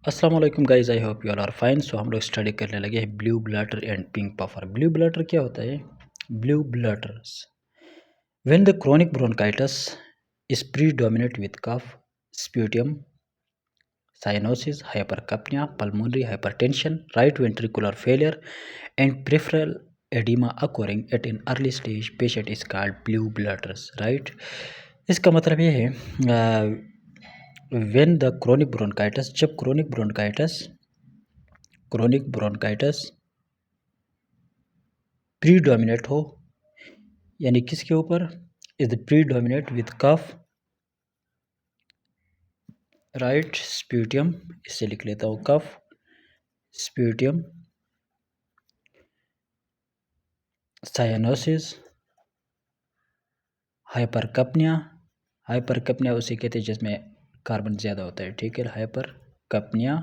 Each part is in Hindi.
अस्सलाम वालेकुम guys, I hope you all are fine. So हम लोग स्टडी करने लगे हैं blue bloater and pink puffer. Blue bloater क्या होता है? Blue bloaters when the chronic bronchitis is predominate with cough, sputum, cyanosis, hypercapnia, pulmonary hypertension, right ventricular failure and peripheral edema occurring at an early stage patient is called blue bladders, right? इसका मतलब ये है व्हेन द क्रोनिक ब्रोंकाइटिस, जब क्रोनिक ब्रोंकाइटिस प्रीडोमिनेट हो, यानी किसके ऊपर? Is predominate with cough, right, sputum, इससे लिख लेता हूँ कफ, स्प्यूटियम, साइनोसिस, हाइपरकपनिया। हाइपरकपनिया उसे कहते हैं जिसमें कार्बन ज़्यादा होता है, ठीक है, hypercapnia,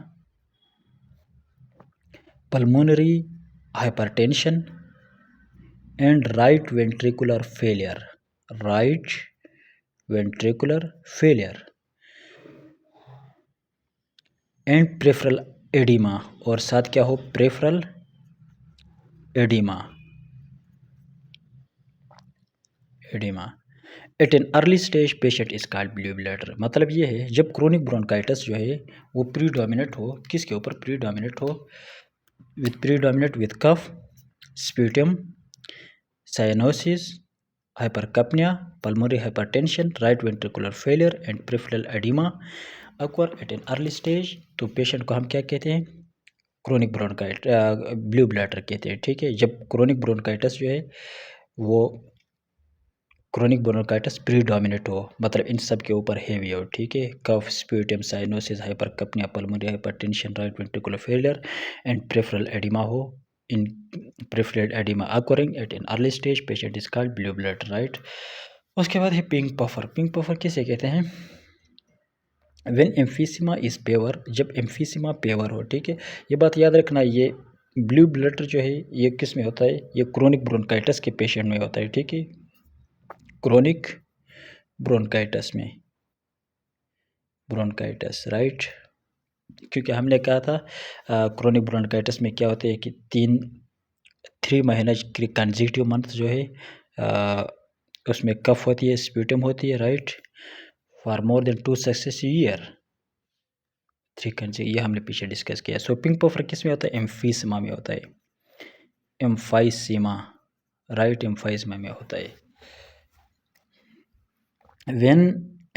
pulmonary hypertension and right ventricular failure, right ventricular failure and peripheral oedema, और साथ क्या हो? Peripheral oedema, oedema at an early stage patient is called blue bloater. मतलब ये है जब क्रोनिक ब्रोंकाइटिस जो है वो प्रीडोमिनेट हो, किसके ऊपर? प्रीडोमिनेट हो with cough, sputum, cyanosis, hypercapnia, pulmonary hypertension, right ventricular failure and peripheral edema occur at an early stage, तो पेशेंट को हम क्या कहते हैं? क्रोनिक ब्रोंकाइट ब्लू ब्लैडर कहते हैं, ठीक है। जब क्रोनिक ब्रोंकाइटिस जो है वो क्रोनिक ब्रोंकाइटिस प्रीडोमिनेट हो, मतलब इन सब के ऊपर हेवी हो, ठीक है। Cough, sputum, cyanosis, hypercapnia, pulmonary hypertension, right ventricular failure and peripheral oedema हो। In peripheral oedema occurring at an early stage patient is called blue blood, right. उसके बाद है पिंक पफर। पिंक पफर किसे कहते हैं? व्हेन एम्फीसिमा इज पेवर, जब एम्फीसिमा पेवर हो, ठीक है। ये बात याद रखना, ये ब्लू ब्लैडर जो है ये किस में होता है? ये क्रोनिक ब्रोंकाइटिस के पेशेंट में होता है, ठीक है, क्रोनिक ब्रोंकाइटिस में, ब्रोंकाइटिस, राइट। क्योंकि हमने कहा था क्रोनिक ब्रोंकाइटिस में क्या होता है कि 3 महीने कंसेक्यूटिव मंथ जो है उसमें कफ होती है, स्प्यूटम होती है, right, for more than 2 successive year, 3 consecutive, ये हमने पीछे डिस्कस किया। सो पिंक पफर किस में होता है? एम्फीसिमा में होता है, एम्फाइसीमा, राइट, एम्फाइसीमा में होता है। When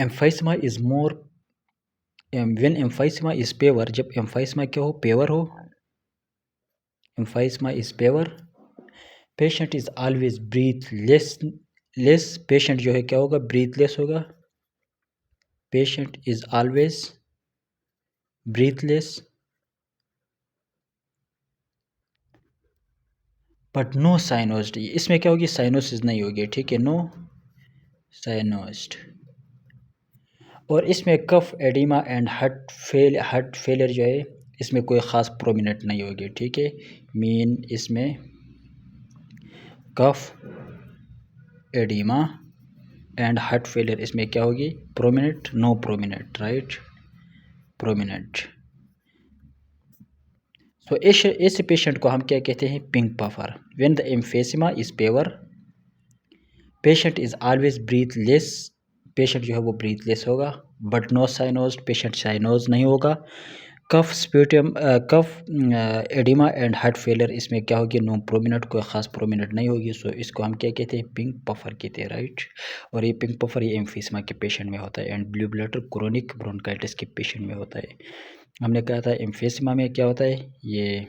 emphysema is more, when emphysema is paver, जब एम्फाइसीमा क्या हो? पेवर हो, emphysema is paver, patient is always breathless, patient जो है क्या होगा? ब्रीथलेस होगा, patient is always breathless but no cyanosed. इसमें क्या होगी? साइनोसिस नहीं होगी, ठीक है, नो साइनोस्ड। और इसमें cough, oedema and heart failure जो है इसमें कोई ख़ास प्रोमिनेंट नहीं होगी, ठीक है। मीन इसमें cough, oedema and heart failure इसमें क्या होगी? Prominent, no prominent, right, prominent. So ऐसे पेशेंट को हम क्या कहते हैं? Pink puffer. When the emphysema is paver, patient is always breathless, patient जो है वो ब्रीथलेस होगा, but no cyanose, patient cyanose नहीं होगा। Cough, sputum, cough, oedema and heart failure इसमें क्या होगी? नो प्रोमिनेंट, कोई ख़ास प्रोमिनेंट नहीं होगी। सो इसको हम क्या कहते हैं? पिंक पफर कहते हैं, राइट। और ये पिंक पफर ये एम्फीसमा के पेशेंट में होता है and blue bladder chronic bronchitis के पेशेंट में होता है। हमने कहा था एम्फीसमा में क्या होता है? ये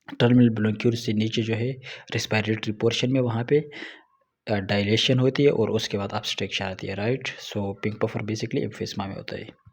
टर्मिनल ब्रोंक्यूल से नीचे जो है रेस्पिरेटरी पोर्शन में वहाँ पे डायलेशन होती है और उसके बाद ऑब्स्ट्रक्शन आती है, right. So pink puffer basically emphysema में होता है।